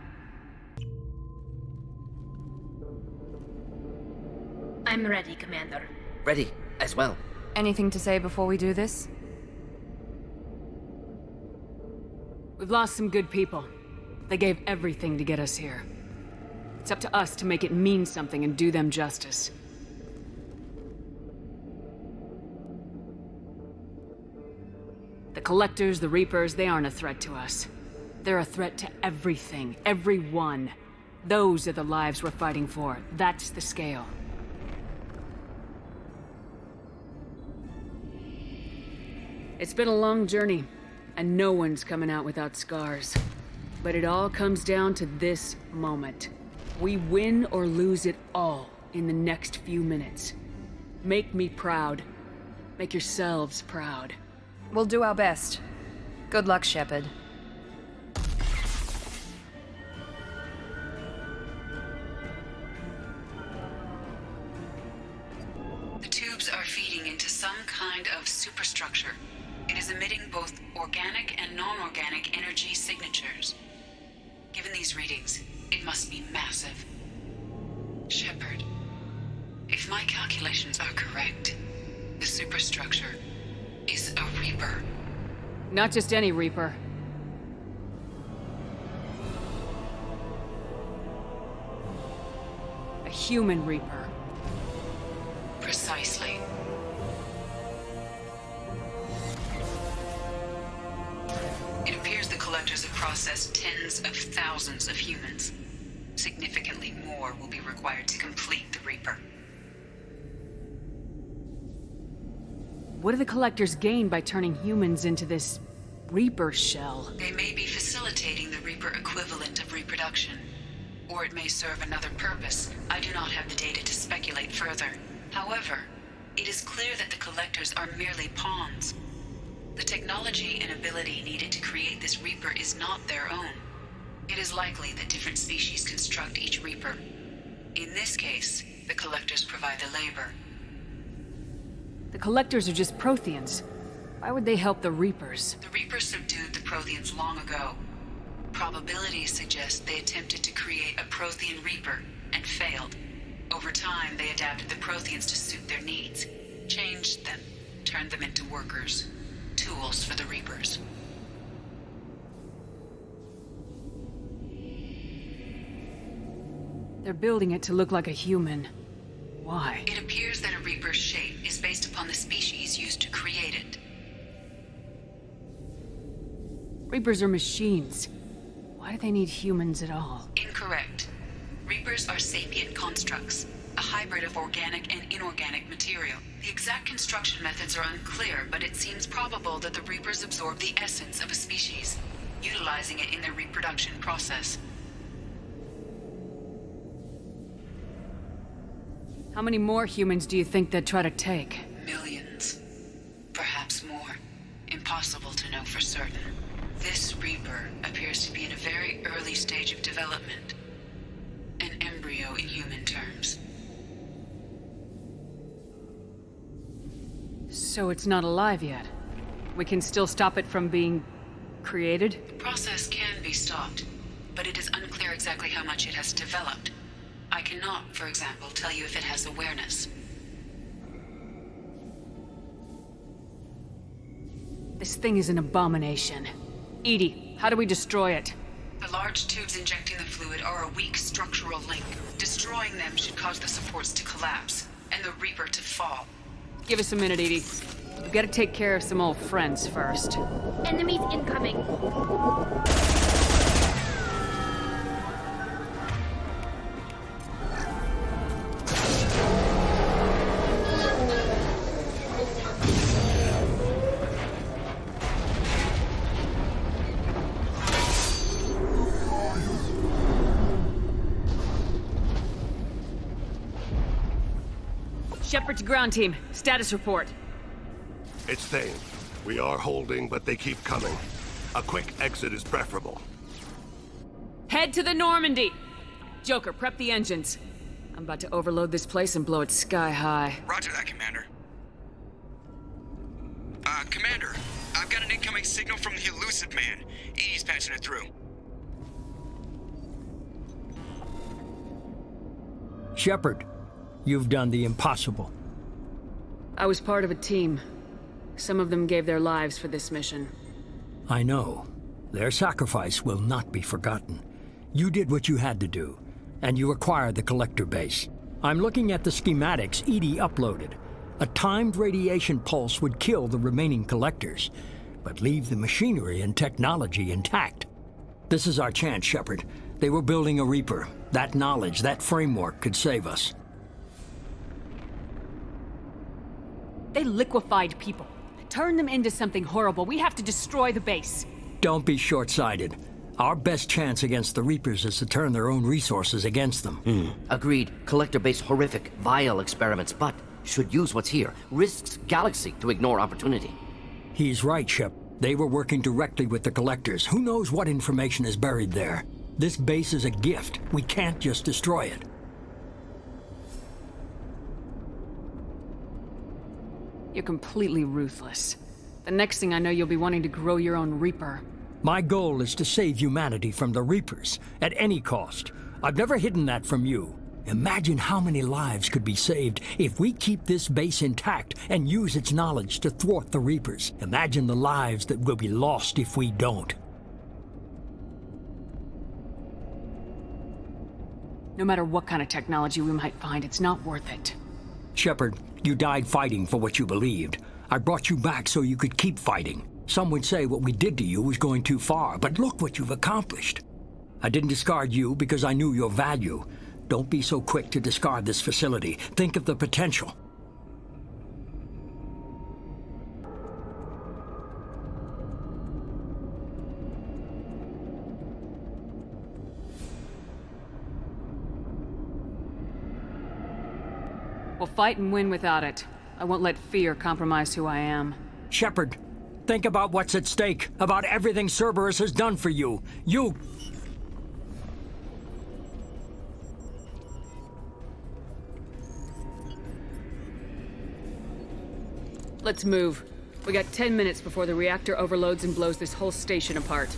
I'm ready, Commander. Ready, as well. Anything to say before we do this? We've lost some good people. They gave everything to get us here. It's up to us to make it mean something and do them justice. The Collectors, the Reapers, they aren't a threat to us. They're a threat to everything, everyone. Those are the lives we're fighting for. That's the scale. It's been a long journey, and no one's coming out without scars. But it all comes down to this moment. We win or lose it all in the next few minutes. Make me proud. Make yourselves proud. We'll do our best. Good luck, Shepard. The tubes are feeding into some kind of superstructure. It is emitting both organic and non-organic energy signatures. Given these readings, it must be massive. Shepard, if my calculations are correct, the superstructure is a Reaper. Not just any Reaper. A human Reaper. Precisely. It appears the Collectors have processed tens of thousands of humans. Significantly more will be required to complete the Reaper. What do the Collectors gain by turning humans into this Reaper shell? They may be facilitating the Reaper equivalent of reproduction. Or it may serve another purpose. I do not have the data to speculate further. However, it is clear that the Collectors are merely pawns. The technology and ability needed to create this Reaper is not their own. It is likely that different species construct each Reaper. In this case, the Collectors provide the labor. The Collectors are just Protheans. Why would they help the Reapers? The Reapers subdued the Protheans long ago. Probabilities suggest they attempted to create a Prothean Reaper and failed. Over time, they adapted the Protheans to suit their needs, changed them, turned them into workers, tools for the Reapers. They're building it to look like a human. Why? It appears that a Reaper's shape is based upon the species used to create it. Reapers are machines. Why do they need humans at all? Incorrect. Reapers are sapient constructs, a hybrid of organic and inorganic material. The exact construction methods are unclear, but it seems probable that the Reapers absorb the essence of a species, utilizing it in their reproduction process. How many more humans do you think they'd try to take? Millions. Perhaps more. Impossible to know for certain. This Reaper appears to be in a very early stage of development. An embryo in human terms. So it's not alive yet. We can still stop it from being created? The process can be stopped, but it is unclear exactly how much it has developed. I cannot, for example, tell you if it has awareness. This thing is an abomination. Edie, how do we destroy it? The large tubes injecting the fluid are a weak structural link. Destroying them should cause the supports to collapse, and the Reaper to fall. Give us a minute, Edie. We've got to take care of some old friends first. Enemies incoming. Shepard to ground team. Status report. It's Thane. We are holding, but they keep coming. A quick exit is preferable. Head to the Normandy! Joker, prep the engines. I'm about to overload this place and blow it sky high. Roger that, Commander. Commander, I've got an incoming signal from the Elusive Man. Edie's patching it through. Shepard, you've done the impossible. I was part of a team. Some of them gave their lives for this mission. I know. Their sacrifice will not be forgotten. You did what you had to do, and you acquired the Collector base. I'm looking at the schematics Edie uploaded. A timed radiation pulse would kill the remaining Collectors, but leave the machinery and technology intact. This is our chance, Shepard. They were building a Reaper. That knowledge, that framework could save us. They liquefied people. Turned them into something horrible. We have to destroy the base. Don't be short-sighted. Our best chance against the Reapers is to turn their own resources against them. Agreed. Collector base horrific, vile experiments, but should use what's here. Risks galaxy to ignore opportunity. He's right, Shep. They were working directly with the Collectors. Who knows what information is buried there? This base is a gift. We can't just destroy it. You're completely ruthless. The next thing I know, you'll be wanting to grow your own Reaper. My goal is to save humanity from the Reapers, at any cost. I've never hidden that from you. Imagine how many lives could be saved if we keep this base intact and use its knowledge to thwart the Reapers. Imagine the lives that will be lost if we don't. No matter what kind of technology we might find, it's not worth it. Shepard, you died fighting for what you believed. I brought you back so you could keep fighting. Some would say what we did to you was going too far, but look what you've accomplished. I didn't discard you because I knew your value. Don't be so quick to discard this facility. Think of the potential. We'll fight and win without it. I won't let fear compromise who I am. Shepard, think about what's at stake, about everything Cerberus has done for you. Let's move. We got 10 minutes before the reactor overloads and blows this whole station apart.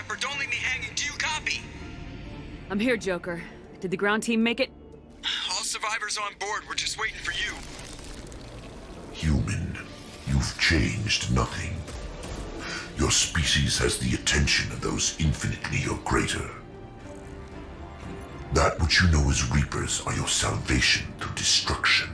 Shepard, don't leave me hanging. Do you copy? I'm here, Joker. Did the ground team make it? All survivors on board. We're just waiting for you. Human, you've changed nothing. Your species has the attention of those infinitely or greater. That which you know as Reapers are your salvation through destruction.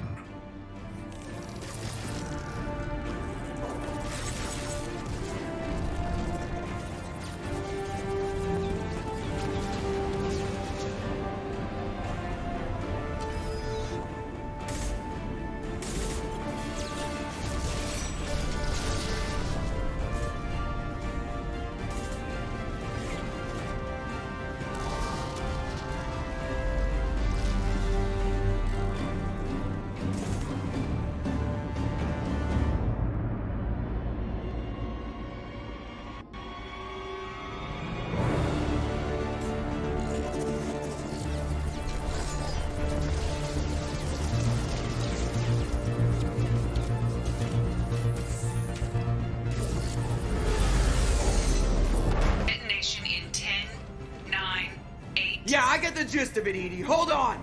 Yeah, I get the gist of it, Edie. Hold on!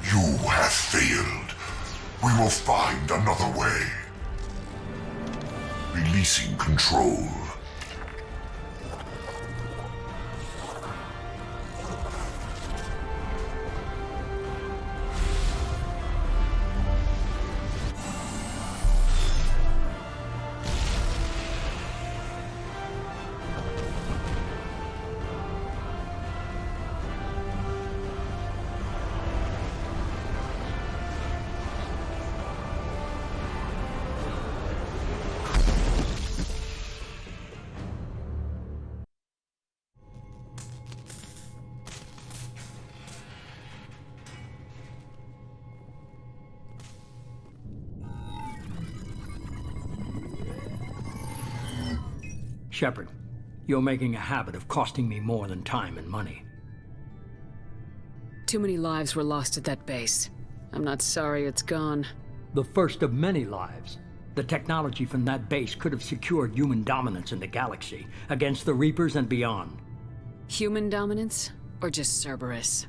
You have failed. We will find another way. Releasing control. Shepard, you're making a habit of costing me more than time and money. Too many lives were lost at that base. I'm not sorry it's gone. The first of many lives. The technology from that base could have secured human dominance in the galaxy against the Reapers and beyond. Human dominance? Or just Cerberus?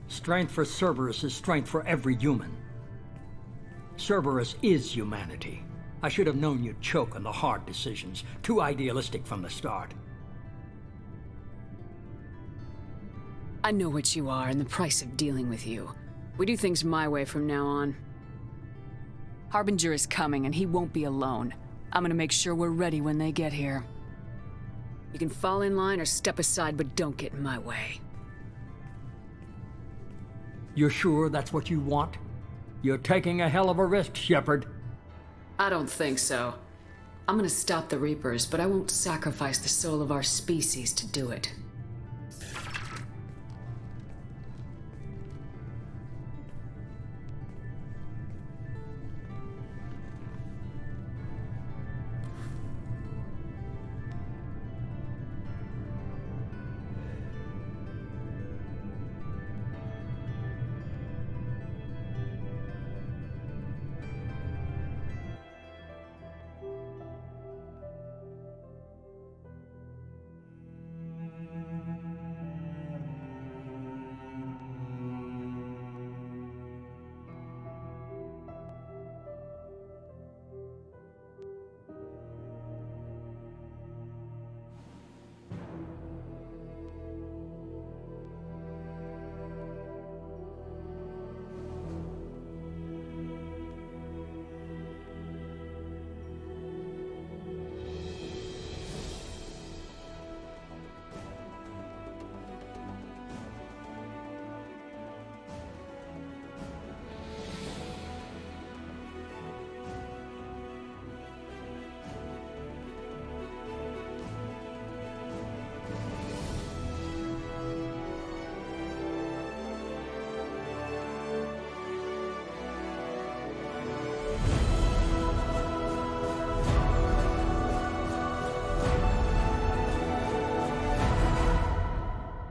Strength for Cerberus is strength for every human. Cerberus is humanity. I should have known you'd choke on the hard decisions. Too idealistic from the start. I know what you are and the price of dealing with you. We do things my way from now on. Harbinger is coming and he won't be alone. I'm gonna make sure we're ready when they get here. You can fall in line or step aside, but don't get in my way. You're sure that's what you want? You're taking a hell of a risk, Shepard. I don't think so. I'm gonna stop the Reapers, but I won't sacrifice the soul of our species to do it.